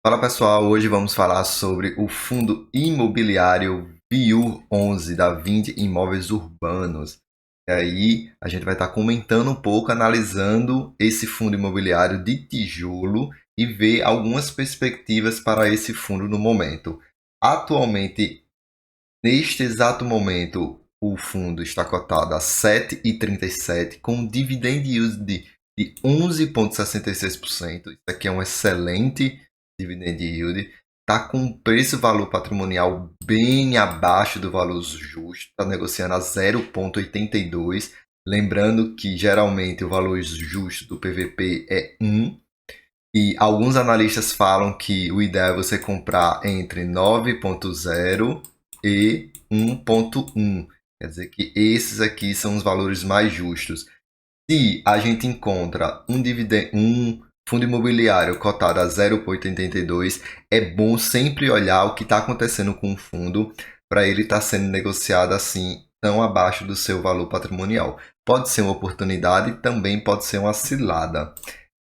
Fala pessoal, hoje vamos falar sobre o fundo imobiliário VIUR11 da Vind Imóveis Urbanos. E aí a gente vai estar comentando um pouco, analisando esse fundo imobiliário de tijolo e ver algumas perspectivas para esse fundo no momento. Atualmente, neste exato momento, o fundo está cotado a 7,37 com um dividend yield de 11,66%. Isso aqui é um excelente dividend yield. Está com um preço-valor patrimonial bem abaixo do valor justo, está negociando a 0,82. Lembrando que geralmente o valor justo do PVP é 1. E alguns analistas falam que o ideal é você comprar entre 9,0 e 1,1. Quer dizer que esses aqui são os valores mais justos. Se a gente encontra um fundo imobiliário cotado a 0,82, é bom sempre olhar o que está acontecendo com o fundo para ele estar sendo negociado assim tão abaixo do seu valor patrimonial. Pode ser uma oportunidade, também pode ser uma cilada.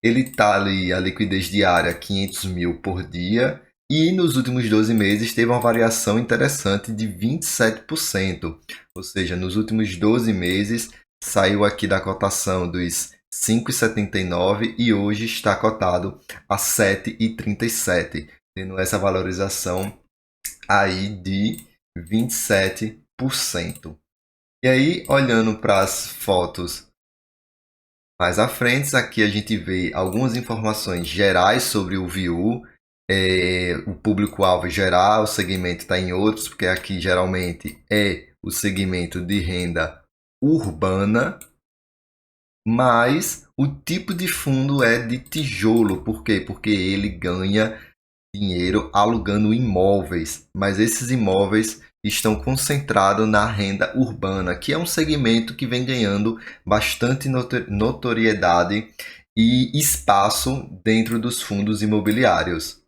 Ele está ali, a liquidez diária 500 mil por dia, e nos últimos 12 meses teve uma variação interessante de 27%. Ou seja, nos últimos 12 meses saiu aqui da cotação dos 5,79 e hoje está cotado a 7,37, tendo essa valorização aí de 27%. E aí, olhando para as fotos mais à frente, aqui a gente vê algumas informações gerais sobre o VIU, o público-alvo geral, o segmento está em outros, porque aqui geralmente é o segmento de renda urbana, mas o tipo de fundo é de tijolo. Por quê? Porque ele ganha dinheiro alugando imóveis, mas esses imóveis estão concentrados na renda urbana, que é um segmento que vem ganhando bastante notoriedade e espaço dentro dos fundos imobiliários.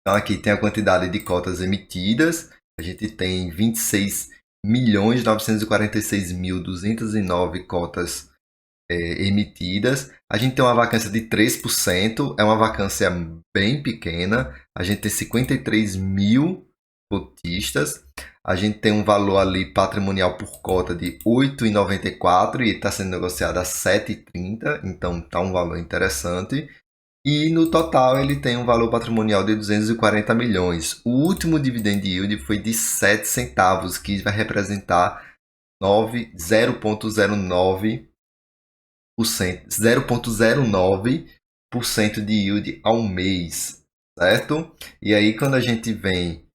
Então aqui tem a quantidade de cotas emitidas, a gente tem 26.946.209 cotas emitidas. A gente tem uma vacância de 3%, é uma vacância bem pequena. A gente tem 53 mil cotistas. A gente tem um valor ali patrimonial por cota de 8,94 e está sendo negociado a 7,30, então está um valor interessante. E no total ele tem um valor patrimonial de 240 milhões. O último dividend yield foi de 7 centavos, que vai representar 0,09% de yield ao mês, certo? E aí quando a gente vem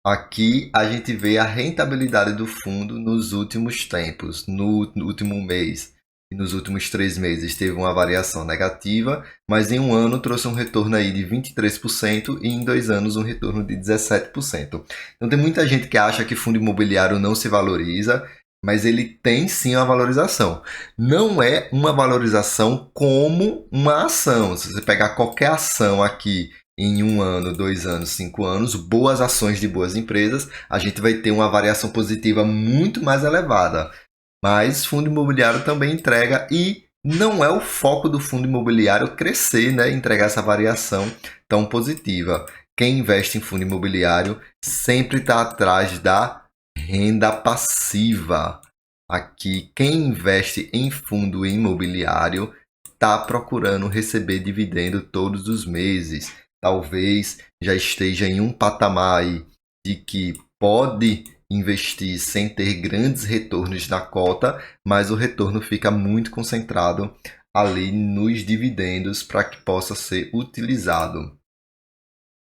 aqui, a gente vê a rentabilidade do fundo nos últimos tempos, no último mês e nos últimos 3 meses teve uma variação negativa, mas em um ano trouxe um retorno aí de 23% e em 2 anos um retorno de 17%. Então tem muita gente que acha que fundo imobiliário não se valoriza, mas ele tem sim uma valorização. Não é uma valorização como uma ação. Se você pegar qualquer ação aqui em 1 ano, 2 anos, 5 anos, boas ações de boas empresas, a gente vai ter uma variação positiva muito mais elevada. Mas fundo imobiliário também entrega, e não é o foco do fundo imobiliário crescer, né? Entregar essa variação tão positiva. Quem investe em fundo imobiliário sempre está atrás da renda passiva. Aqui, quem investe em fundo imobiliário está procurando receber dividendo todos os meses. Talvez já esteja em um patamar aí de que pode investir sem ter grandes retornos na cota, mas o retorno fica muito concentrado ali nos dividendos para que possa ser utilizado.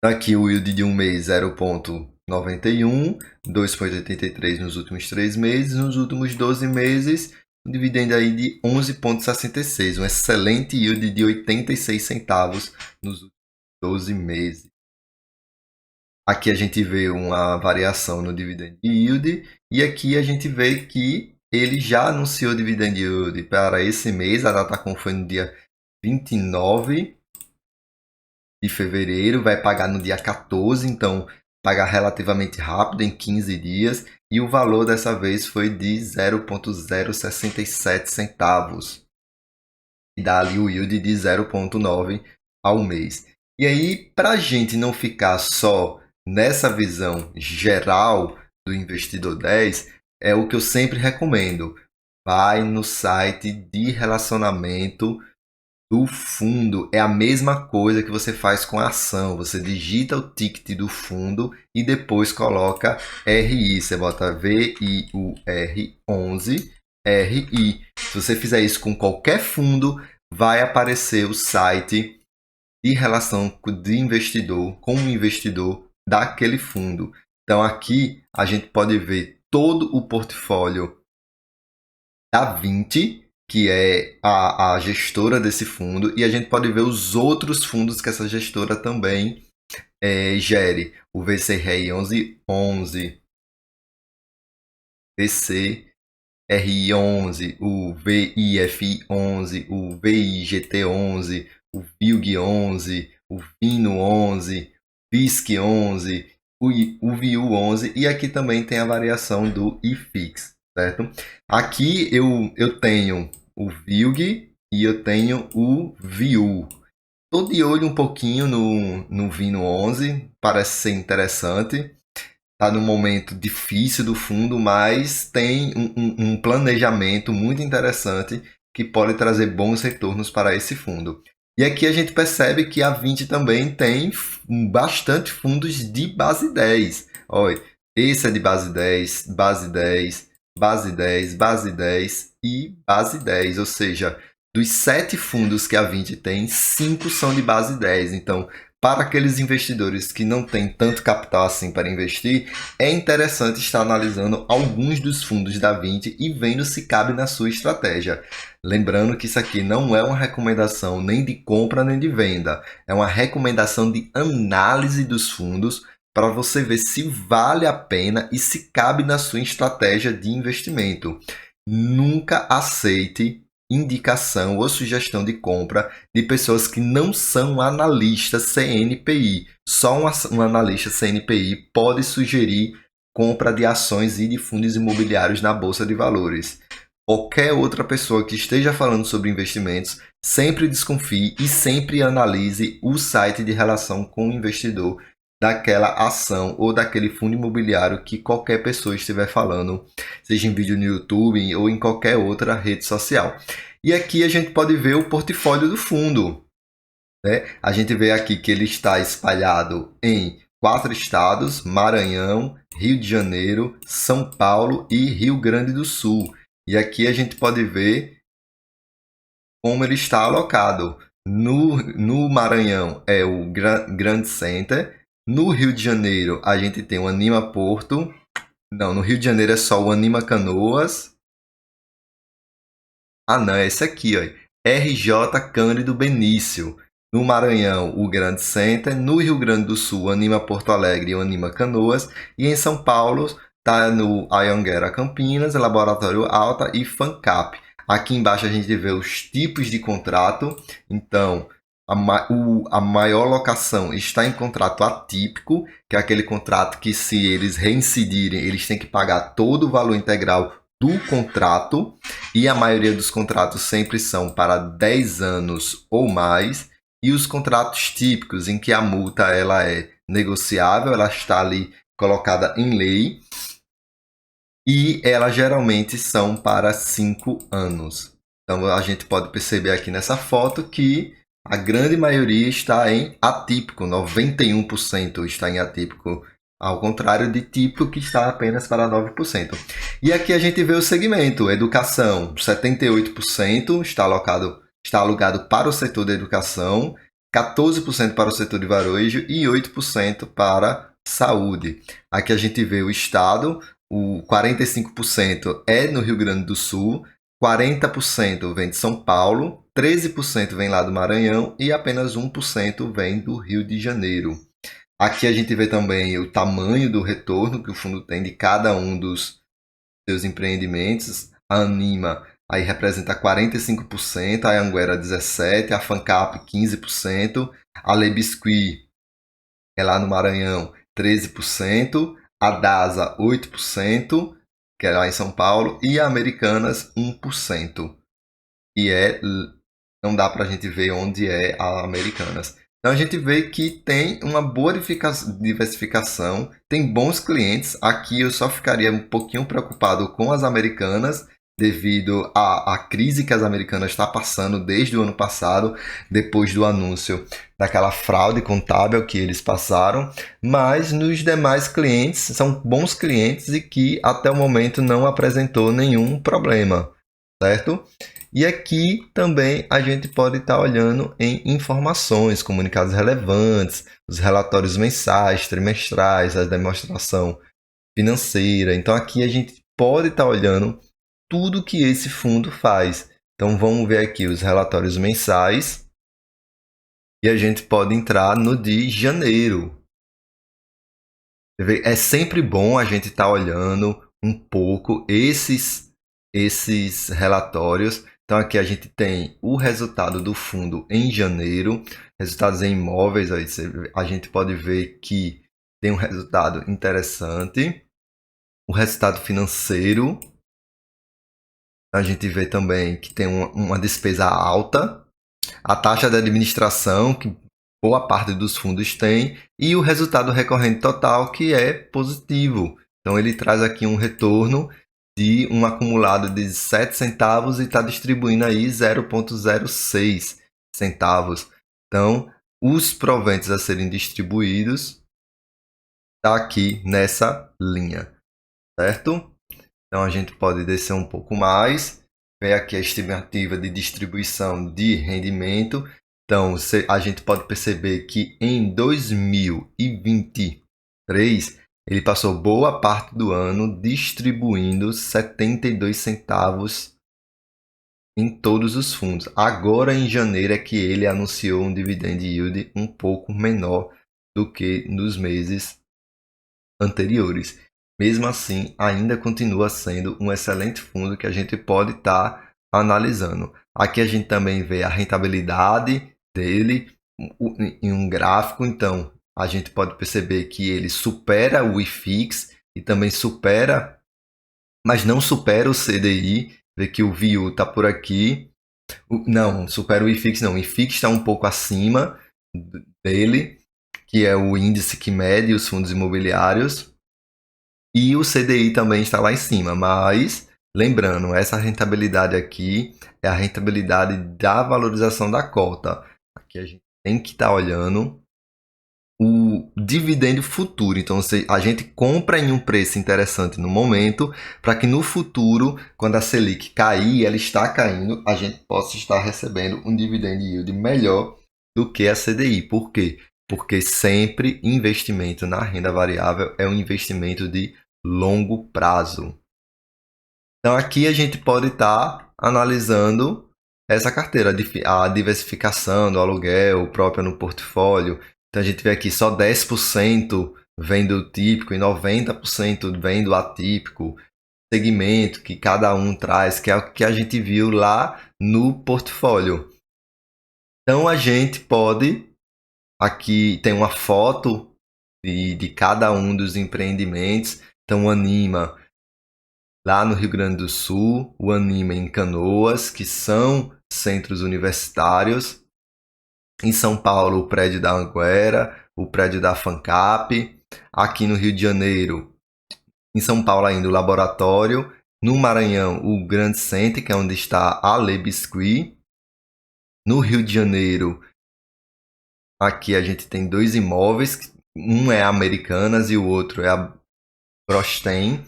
Aqui o yield de um mês 0,91, 2,83 nos últimos 3 meses, nos últimos 12 meses, um dividendo aí de 11,66, um excelente yield de 86 centavos nos últimos 12 meses. Aqui a gente vê uma variação no dividend yield, e aqui a gente vê que ele já anunciou dividend yield para esse mês, a data foi no dia 29 de fevereiro, vai pagar no dia 14, então pagar relativamente rápido, em 15 dias, e o valor dessa vez foi de 0,067 centavos, e dá ali o yield de 0,9 ao mês. E aí, para a gente não ficar só nessa visão geral do investidor 10, é o que eu sempre recomendo. Vai no site de relacionamento do fundo. É a mesma coisa que você faz com a ação. Você digita o ticket do fundo e depois coloca RI. Você bota VIUR11 RI. Se você fizer isso com qualquer fundo, vai aparecer o site de relação de investidor com o investidor daquele fundo. Então aqui a gente pode ver todo o portfólio da 20, que é a gestora desse fundo, e a gente pode ver os outros fundos que essa gestora também gere. O VCRI 1111, VCRI 11, o VIFI 11, o VIGT 11, o VILG 11, o VINO 11, VISC 11, o VIU 11, e aqui também tem a variação do IFIX, certo? Aqui eu tenho o VILG e eu tenho o VIU. Tô de olho um pouquinho no VINO 11, parece ser interessante. Tá num momento difícil do fundo, mas tem um planejamento muito interessante que pode trazer bons retornos para esse fundo. E aqui a gente percebe que a 20 também tem bastante fundos de base 10. Olha, esse é de base 10, base 10, base 10, base 10 e base 10. Ou seja, dos 7 fundos que a 20 tem, 5 são de base 10. Então, para aqueles investidores que não têm tanto capital assim para investir, é interessante estar analisando alguns dos fundos da 20 e vendo se cabe na sua estratégia. Lembrando que isso aqui não é uma recomendação nem de compra nem de venda, é uma recomendação de análise dos fundos para você ver se vale a pena e se cabe na sua estratégia de investimento. Nunca aceite indicação ou sugestão de compra de pessoas que não são analistas CNPI. Só um analista CNPI pode sugerir compra de ações e de fundos imobiliários na Bolsa de Valores. Qualquer outra pessoa que esteja falando sobre investimentos, sempre desconfie e sempre analise o site de relação com o investidor daquela ação ou daquele fundo imobiliário que qualquer pessoa estiver falando, seja em vídeo no YouTube ou em qualquer outra rede social. E aqui a gente pode ver o portfólio do fundo, né? A gente vê aqui que ele está espalhado em 4 estados: Maranhão, Rio de Janeiro, São Paulo e Rio Grande do Sul. E aqui a gente pode ver como ele está alocado. No Maranhão é o Grand Center. No Rio de Janeiro a gente tem o Anima Porto. Não, no Rio de Janeiro é só o Anima Canoas. Ah, não, é esse aqui, ó. RJ Cândido Benício. No Maranhão, o Grand Center. No Rio Grande do Sul, o Anima Porto Alegre e o Anima Canoas. E em São Paulo, tá no Anhanguera Campinas, Laboratório Alta e FANCAP. Aqui embaixo a gente vê os tipos de contrato. Então, a maior locação está em contrato atípico, que é aquele contrato que, se eles reincidirem, eles têm que pagar todo o valor integral do contrato, e a maioria dos contratos sempre são para 10 anos ou mais, e os contratos típicos em que a multa ela é negociável, ela está ali colocada em lei, e elas geralmente são para 5 anos. Então a gente pode perceber aqui nessa foto que a grande maioria está em atípico, 91% está em atípico, ao contrário de típico, que está apenas para 9%. E aqui a gente vê o segmento: educação, 78% está alugado para o setor da educação, 14% para o setor de varejo e 8% para saúde. Aqui a gente vê o estado: o 45% é no Rio Grande do Sul, 40% vem de São Paulo, 13% vem lá do Maranhão e apenas 1% vem do Rio de Janeiro. Aqui a gente vê também o tamanho do retorno que o fundo tem de cada um dos seus empreendimentos. A Anima aí representa 45%, a Anhanguera 17%, a FANCAP 15%, a Le Biscuit é lá no Maranhão 13%, a DASA 8%, que é lá em São Paulo, e a Americanas 1%. E não dá para a gente ver onde é a Americanas. Então a gente vê que tem uma boa diversificação, tem bons clientes. Aqui eu só ficaria um pouquinho preocupado com as americanas, devido à crise que as americanas estão passando desde o ano passado, depois do anúncio daquela fraude contábil que eles passaram. Mas nos demais clientes, são bons clientes e que até o momento não apresentou nenhum problema, certo? E aqui também a gente pode estar olhando em informações, comunicados relevantes, os relatórios mensais, trimestrais, a demonstração financeira. Então aqui a gente pode estar olhando tudo que esse fundo faz. Então vamos ver aqui os relatórios mensais e a gente pode entrar no de janeiro. É sempre bom a gente estar olhando um pouco esses relatórios. Então aqui a gente tem o resultado do fundo em janeiro, resultados em imóveis, aí a gente pode ver que tem um resultado interessante. O resultado financeiro, a gente vê também que tem uma despesa alta, a taxa de administração, que boa parte dos fundos tem, e o resultado recorrente total, que é positivo. Então ele traz aqui um retorno de um acumulado de 7 centavos e está distribuindo aí 0,06 centavos. Então, os proventos a serem distribuídos está aqui nessa linha, certo? Então, a gente pode descer um pouco mais, ver aqui a estimativa de distribuição de rendimento. Então, a gente pode perceber que em 2023, ele passou boa parte do ano distribuindo 72 centavos em todos os fundos. Agora, em janeiro, é que ele anunciou um dividend yield um pouco menor do que nos meses anteriores. Mesmo assim, ainda continua sendo um excelente fundo que a gente pode estar analisando. Aqui a gente também vê a rentabilidade dele em um gráfico. Então, a gente pode perceber que ele supera o IFIX e também supera, mas não supera o CDI. Vê que o VIU está por aqui. Não, supera o IFIX não. O IFIX está um pouco acima dele, que é o índice que mede os fundos imobiliários. E o CDI também está lá em cima, mas lembrando, essa rentabilidade aqui é a rentabilidade da valorização da cota. Aqui a gente tem que estar olhando o dividendo futuro. Então, a gente compra em um preço interessante no momento, para que no futuro, quando a Selic cair, ela está caindo, a gente possa estar recebendo um dividend yield melhor do que a CDI. Por quê? Porque sempre investimento na renda variável é um investimento de longo prazo. Então aqui a gente pode estar analisando essa carteira, a diversificação do aluguel própria no portfólio. Então a gente vê aqui só 10% vem do típico e 90% vem do atípico. Segmento que cada um traz, que é o que a gente viu lá no portfólio. Então a gente pode, aqui tem uma foto de cada um dos empreendimentos. Então o Anima lá no Rio Grande do Sul, o Anima em Canoas, que são centros universitários. Em São Paulo, o prédio da Anguera, o prédio da FANCAP. Aqui no Rio de Janeiro, em São Paulo ainda, o Laboratório. No Maranhão, o Grand Center, que é onde está a Le Biscuit. No Rio de Janeiro, aqui a gente tem dois imóveis. Um é a Americanas e o outro é a Brostein.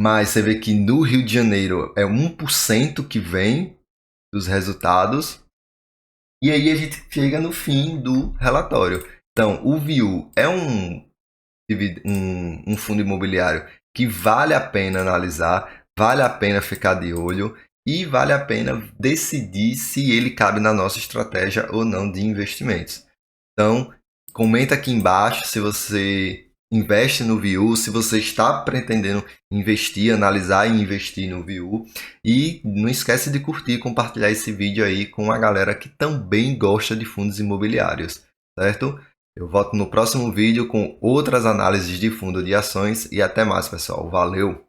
Mas você vê que no Rio de Janeiro é 1% que vem dos resultados. E aí a gente chega no fim do relatório. Então, o VIU é um fundo imobiliário que vale a pena analisar, vale a pena ficar de olho e vale a pena decidir se ele cabe na nossa estratégia ou não de investimentos. Então, comenta aqui embaixo se você investe no VIU, se você está pretendendo investir, analisar e investir no VIU. E não esquece de curtir e compartilhar esse vídeo aí com a galera que também gosta de fundos imobiliários, certo? Eu volto no próximo vídeo com outras análises de fundo de ações e até mais, pessoal. Valeu!